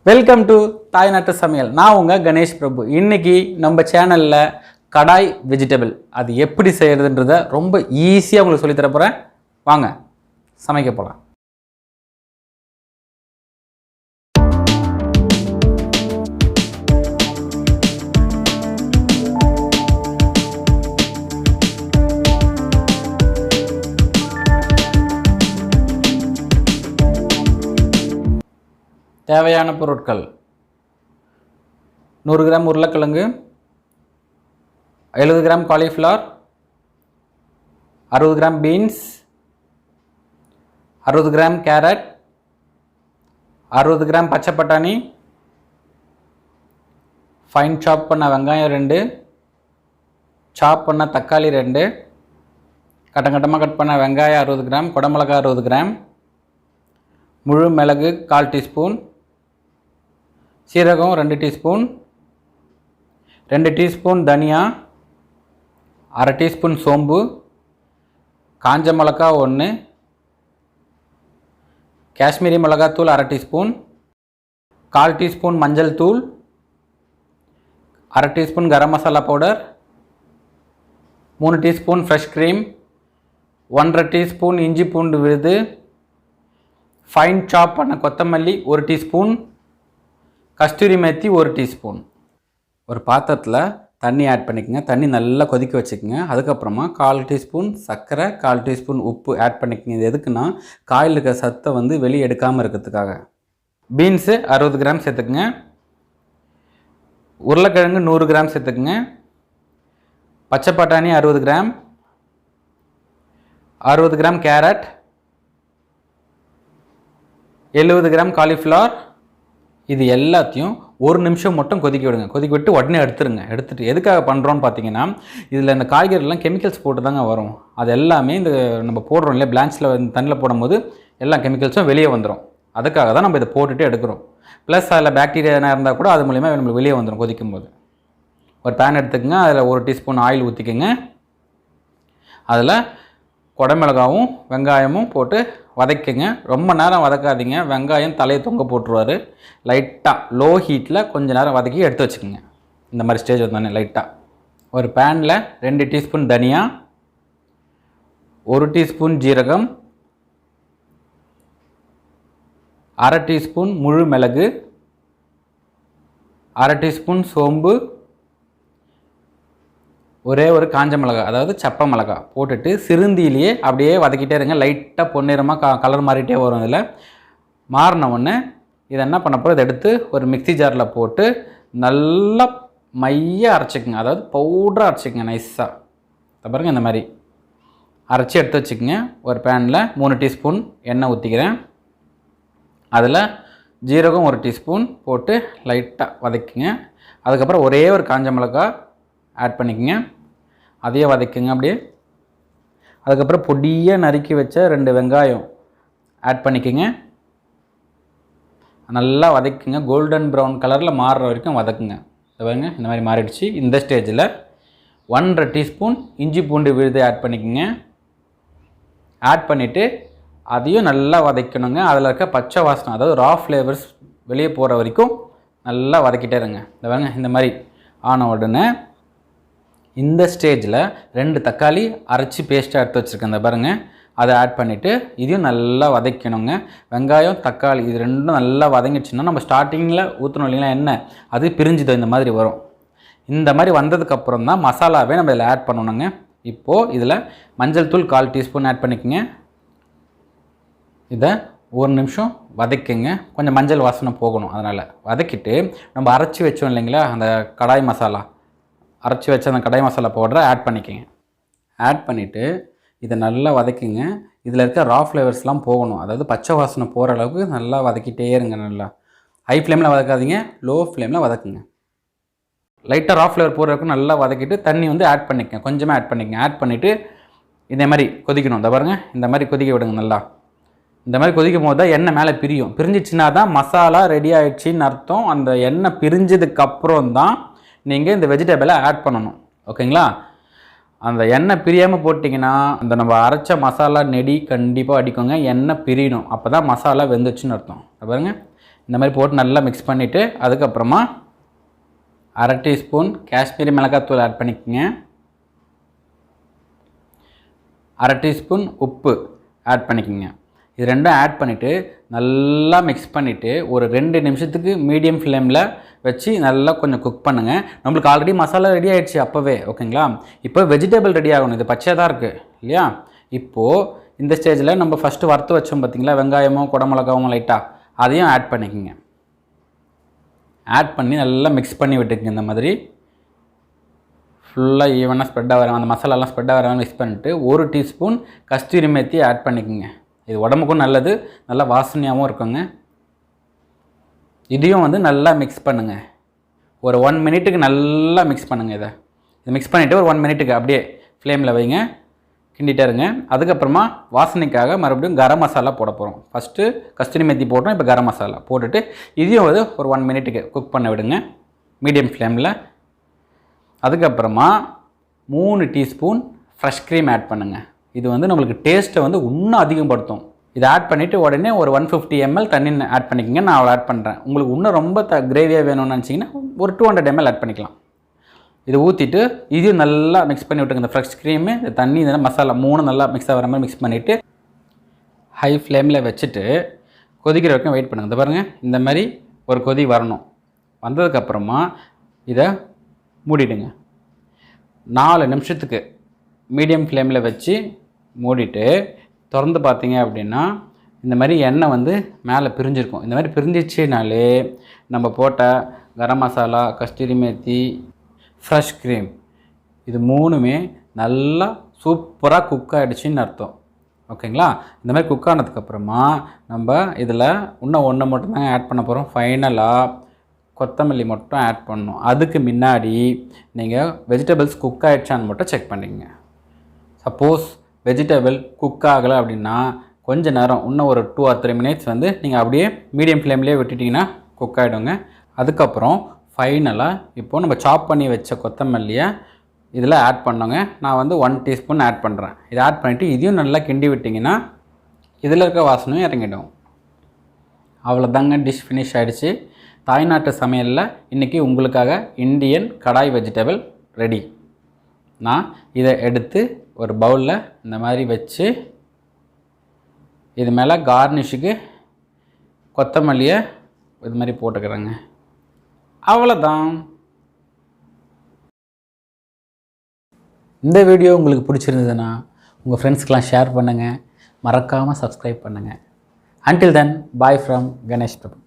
Welcome to தாய் நாட்டு சமையல். நான் உங்கள் கணேஷ் பிரபு. இன்றைக்கி நம்ம சேனலில் கடாய் வெஜிடபிள் அது எப்படி செய்கிறதுன்றதை ரொம்ப ஈஸியாக உங்களுக்கு சொல்லித்தர போகிறேன். வாங்க சமைக்க போகலாம். தேவையான பொருட்கள்: 100 கிராம் உருளைக்கிழங்கு, 70 gram cauliflower, 60 gram beans, 60 gram carrot, 60 gram பச்சை பட்டாணி, ஃபைன் சாப் பண்ண வெங்காயம் 2, சாப் பண்ண தக்காளி 2, கட்டமாக கட் பண்ண வெங்காயம் 60 கிராம், குடமிளகாய் 60 கிராம், முழு மிளகு 1/4 டீஸ்பூன், சீரகம் 2 டீஸ்பூன், 2 டீஸ்பூன் தனியா, 1/2 டீஸ்பூன் சோம்பு, காஞ்ச மிளகா 1, காஷ்மீரி மிளகாத்தூள் 1/2 டீஸ்பூன், 1/4 டீஸ்பூன் மஞ்சள் தூள், 1/2 teaspoon garam masala powder, 3 teaspoon fresh cream, 1/2 teaspoon இஞ்சி பூண்டு விழுது, ஃபைன் சாப் பண்ண கொத்தமல்லி 1 டீஸ்பூன், கஸ்தூரி மெத்தி 1 டீஸ்பூன். ஒரு பாத்திரத்தில் தண்ணி ஆட் பண்ணிக்கோங்க. தண்ணி நல்லா கொதிக்க வச்சுக்கோங்க. அதுக்கப்புறமா 1/4 டீஸ்பூன் சர்க்கரை, 1/4 டீஸ்பூன் உப்பு ஆட் பண்ணிக்கோங்க. இது எதுக்குன்னா காயில் இருக்கிற சத்தை வெளியே எடுக்காமல் இருக்கிறதுக்காக. பீன்ஸு 60 கிராம் சேர்த்துக்குங்க. உருளைக்கிழங்கு 100 கிராம் சேர்த்துக்குங்க. பச்சை பட்டாணி 60 gram, 60 gram carrot, 70 gram cauliflower. இது எல்லாத்தையும் 1 நிமிஷம் மட்டும் கொதிக்க விடுங்க. கொதிக்க விட்டு உடனே எடுத்துட்டு எதுக்காக பண்ணுறோன்னு பார்த்தீங்கன்னா, இதில் இந்த காய்கறிலாம் கெமிக்கல்ஸ் போட்டு தாங்க வரும். அது எல்லாமே இந்த நம்ம போடுறோம் இல்லையா, பிளான்ச்சில் தண்ணியில் போடும்போது எல்லா கெமிக்கல்ஸும் வெளியே வந்துடும். அதுக்காக தான் நம்ம இதை போட்டுட்டு எடுக்கிறோம். ப்ளஸ் அதில் பாக்டீரியா என்ன இருந்தால் கூட அது மூலிமா நம்மளுக்கு வெளியே வந்துடும் கொதிக்கும் போது. ஒரு பேன் எடுத்துக்கோங்க. அதில் 1 டீஸ்பூன் ஆயில் ஊற்றிக்கோங்க. அதில் குடமிளகாவும் வெங்காயமும் போட்டு வதக்குங்க. ரொம்ப நேரம் வதக்காதீங்க. வெங்காயம் தலையை தொங்க போட்டுருவார். லைட்டாக லோ ஹீட்டில் கொஞ்சம் நேரம் வதக்கி எடுத்து வச்சுக்கோங்க. இந்த மாதிரி ஸ்டேஜ் வந்தோடனே லைட்டாக ஒரு பேனில் 2 டீஸ்பூன் தனியா, 1 டீஸ்பூன் ஜீரகம், 1/2 டீஸ்பூன் முழு மிளகு, 1/2 டீஸ்பூன் சோம்பு, ஒரே ஒரு காஞ்ச மிளகா அதாவது சப்பை மிளகா போட்டுட்டு சிறுந்தியிலேயே அப்படியே வதக்கிட்டே இருங்க. லைட்டாக பொன்னிறமாக கலர் மாறிட்டே வரும். இதில் மாறின உடனே இதை என்ன பண்ண போகிறோம், இதை எடுத்து ஒரு மிக்ஸி ஜாரில் போட்டு நல்லா மையாக அரைச்சிக்கங்க. அதாவது பவுடராக அரைச்சிக்கங்க நைஸாக. பாருங்க இந்த மாதிரி அரைச்சி எடுத்து வச்சுக்கோங்க. ஒரு பேனில் 3 டீஸ்பூன் எண்ணெய் ஊற்றிக்கிறேன். அதில் ஜீரகம் 1 டீஸ்பூன் போட்டு லைட்டாக வதக்குங்க. அதுக்கப்புறம் ஒரே ஒரு காஞ்ச மிளகா ஆட் பண்ணிக்கோங்க. அதையே வதக்குங்க அப்படியே. அதுக்கப்புறம் பொடியாக நறுக்கி வச்ச 2 வெங்காயம் ஆட் பண்ணிக்கோங்க. நல்லா வதக்குங்க. கோல்டன் ப்ரௌன் கலரில் மாறுற வரைக்கும் வதக்குங்க. பாருங்க இந்த மாதிரி மாறிடுச்சு. இந்த ஸ்டேஜில் 1/2 டீஸ்பூன் இஞ்சி பூண்டு விழுது ஆட் பண்ணிக்கோங்க. ஆட் பண்ணிவிட்டு அதையும் நல்லா வதக்கணுங்க. அதில் இருக்க பச்சை வாசனை அதாவது ரா ஃப்ளேவர்ஸ் வெளியே போகிற வரைக்கும் நல்லா வதக்கிட்டே இருங்க. பாருங்க இந்த மாதிரி ஆன உடனே இந்த ஸ்டேஜில் 2 தக்காளி அரைச்சி பேஸ்ட்டாக எடுத்து வச்சுருக்கேன். இந்த பாருங்கள் அதை ஆட் பண்ணிவிட்டு இதையும் நல்லா வதக்கணுங்க. வெங்காயம் தக்காளி இது ரெண்டும் நல்லா வதங்கிடுச்சுன்னா நம்ம ஸ்டார்டிங்கில் ஊற்றணும் இல்லைங்களா எண்ணெய், அது பிரிஞ்சுது இந்த மாதிரி வரும். இந்த மாதிரி வந்ததுக்கப்புறம் தான் மசாலாவே நம்ம இதில் ஆட் பண்ணணுங்க. இப்போது இதில் மஞ்சள் தூள் 1/4 டீஸ்பூன் ஆட் பண்ணிக்கோங்க. இதை 1 நிமிஷம் வதக்குங்க. கொஞ்சம் மஞ்சள் வாசனை போகணும். அதனால் வதக்கிட்டு நம்ம அரைச்சி வச்சோம் இல்லைங்களா அந்த கடாய் மசாலா, அரைச்சி வச்ச அந்த கடாய் மசாலா பவுடரை ஆட் பண்ணிக்கோங்க. ஆட் பண்ணிவிட்டு இதை நல்லா வதக்குங்க. இதில் இருக்க ரா ஃப்ளேவர்ஸ்லாம் போகணும். அதாவது பச்சை வாசனை போகிற அளவுக்கு நல்லா வதக்கிட்டே இருங்க. நல்லா ஹை ஃப்ளேமில் வதக்காதீங்க, லோ ஃப்ளேமில் வதக்குங்க. லைட்டாக ரா ஃப்ளேவர் போகிற அளவுக்கு நல்லா வதக்கிட்டு தண்ணி ஆட் பண்ணிக்கங்க. கொஞ்சமாக ஆட் பண்ணிக்கங்க. ஆட் பண்ணிவிட்டு இதே மாதிரி கொதிக்கணும். இந்த பாருங்கள் இந்த மாதிரி கொதிக்க விடுங்க. நல்லா இந்த மாதிரி கொதிக்கும் போது தான் எண்ணெய் மேலே பிரியும். பிரிஞ்சிச்சுன்னா தான் மசாலா ரெடி ஆகிடுச்சின்னு அர்த்தம். அந்த எண்ணெய் பிரிஞ்சதுக்கப்புறம் தான் நீங்கள் இந்த வெஜிடபிளை ஆட் பண்ணணும். ஓகேங்களா? அந்த எண்ணெய் பிரியாமல் போட்டிங்கன்னா அந்த நம்ம அரைச்ச மசாலா நெடி கண்டிப்பாக அடிக்குங்க. எண்ணெய் பிரியணும். அப்போ தான் மசாலா வெந்துச்சுன்னு அர்த்தம். பாருங்கள் இந்த மாதிரி போட்டு நல்லா மிக்ஸ் பண்ணிவிட்டு அதுக்கப்புறமா 1/2 டீஸ்பூன் காஷ்மீரி மிளகாத்தூள் ஆட் பண்ணிக்கோங்க. 1/2 டீஸ்பூன் உப்பு ஆட் பண்ணிக்கோங்க. இது ரெண்டும் ஆட் பண்ணிவிட்டு நல்லா மிக்ஸ் பண்ணிவிட்டு ஒரு 2 நிமிஷத்துக்கு மீடியம் ஃப்ளேமில் வச்சு நல்லா கொஞ்சம் குக் பண்ணுங்கள். நம்மளுக்கு ஆல்ரெடி மசாலா ரெடி ஆகிடுச்சு அப்போவே, ஓகேங்களா? இப்போ வெஜிடபிள் ரெடி ஆகணும். இது பச்சையாக தான் இருக்குது இல்லையா? இப்போது இந்த ஸ்டேஜில் நம்ம ஃபஸ்ட்டு வறுத்து வச்சோம் பார்த்திங்களா, வெங்காயமும் குடமிளகாவும் லைட்டாக, அதையும் ஆட் பண்ணிக்கோங்க. ஆட் பண்ணி நல்லா மிக்ஸ் பண்ணி விட்டுக்குங்க. இந்த மாதிரி ஃபுல்லாக ஈவனாக ஸ்ப்ரெட்டாக வர அந்த மசாலாலாம் ஸ்ப்ரெட்டாக வர மிக்ஸ் பண்ணிவிட்டு 1 டீஸ்பூன் கஸ்தூரி மேத்தி ஆட் பண்ணிக்கோங்க. இது உடம்புக்கும் நல்லது, நல்லா வாசனையாகவும் இருக்குங்க. இதையும் வந்து நல்லா மிக்ஸ் பண்ணுங்கள். ஒரு 1 மினிட்டுக்கு நல்லா மிக்ஸ் பண்ணுங்கள். இதை மிக்ஸ் பண்ணிவிட்டு ஒரு 1 மினிட்டுக்கு அப்படியே ஃப்ளேமில் வைங்க, கிண்டிகிட்டே இருங்க. அதுக்கப்புறமா வாசனைக்காக மறுபடியும் கரம் மசாலா போட போகிறோம். ஃபஸ்ட்டு கஸ்தூரி மேத்தி போட்டோம், இப்போ கரம் மசாலா போட்டுட்டு இதையும் வந்து ஒரு 1 மினிட்டுக்கு குக் பண்ண விடுங்க மீடியம் ஃப்ளேமில். அதுக்கப்புறமா 3 டீஸ்பூன் ஃப்ரெஷ் க்ரீம் ஆட் பண்ணுங்கள். இது வந்து நம்மளுக்கு டேஸ்ட்டை வந்து இன்னும் அதிகப்படுத்தும். இதை ஆட் பண்ணிவிட்டு உடனே ஒரு 150 ml தண்ணி ஆட் பண்ணிக்கோங்க. நான் அவ்வளோ ஆட் பண்ணுறேன். உங்களுக்கு இன்னும் ரொம்ப கிரேவியாக வேணும்னு நினச்சிங்கன்னா ஒரு 200 ml ஆட் பண்ணிக்கலாம். இதை ஊற்றிட்டு இதையும் நல்லா மிக்ஸ் பண்ணி விட்டுங்க. இந்த ஃப்ரெஷ் க்ரீமு, இந்த தண்ணி, இந்த மசாலா 3 நல்லா மிக்ஸ் ஆகிற மாதிரி மிக்ஸ் பண்ணிவிட்டு ஹை ஃப்ளேமில் வச்சுட்டு கொதிக்கிற வரைக்கும் வெயிட் பண்ணுங்கள். இந்த பாருங்கள், இந்த மாதிரி ஒரு கொதி வரணும். வந்ததுக்கப்புறமா இதை மூடிடுங்க. 4 நிமிஷத்துக்கு மீடியம் ஃப்ளேமில் வச்சு மூடிட்டு திறந்து பார்த்தீங்க அப்படின்னா இந்த மாதிரி எண்ணெய் வந்து மேலே பிரிஞ்சிருக்கும். இந்த மாதிரி பிரிஞ்சிச்சுனாலே நம்ம போட்ட கரம் மசாலா, கஸ்தூரி மேத்தி, ஃப்ரெஷ் க்ரீம் இது 3மே நல்லா சூப்பராக குக் ஆகிடுச்சின்னு அர்த்தம், ஓகேங்களா? இந்த மாதிரி குக் ஆனதுக்கப்புறமா நம்ம இதில் இன்னும் ஒன்று மட்டும்தான் ஆட் பண்ண போகிறோம். ஃபைனலாக கொத்தமல்லி மட்டும் ஆட் பண்ணணும். அதுக்கு முன்னாடி நீங்கள் வெஜிடபிள்ஸ் குக் ஆகிடுச்சான்னு மட்டும் செக் பண்ணிக்கங்க. சப்போஸ் வெஜிடபிள் குக் ஆகலை அப்படின்னா கொஞ்சம் நேரம், இன்னும் ஒரு 2 or 3 மினிட்ஸ் வந்து நீங்கள் அப்படியே மீடியம் ஃப்ளேம்லேயே விட்டுட்டிங்கன்னா குக் ஆகிடுங்க. அதுக்கப்புறம் ஃபைனலாக இப்போது நம்ம சாப் பண்ணி வச்ச கொத்தமல்லியை இதில் ஆட் பண்ணோங்க. நான் வந்து 1 டீஸ்பூன் ஆட் பண்ணுறேன். இதை ஆட் பண்ணிவிட்டு இதையும் நல்லா கிண்டி விட்டிங்கன்னா இதில் இருக்க வாசனையும் இறங்கிடும். அவ்வளோதாங்க, டிஷ் ஃபினிஷ் ஆகிடுச்சு. தாய்நாட்டு சமையலில் இன்றைக்கி உங்களுக்காக இந்தியன் கடாய் வெஜிடபிள் ரெடி. நான் இதை எடுத்து ஒரு பவுலில் இந்த மாதிரி வச்சு இது மேலே கார்னிஷுக்கு கொத்தமல்லியை இது மாதிரி போட்டுக்கிறேங்க. அவ்வளோதான். இந்த வீடியோ உங்களுக்கு பிடிச்சிருந்ததுன்னா உங்கள் ஃப்ரெண்ட்ஸ்க்கெலாம் ஷேர் பண்ணுங்கள், மறக்காமல் சப்ஸ்கிரைப் பண்ணுங்கள். Until then, bye from Ganesh Prabhu.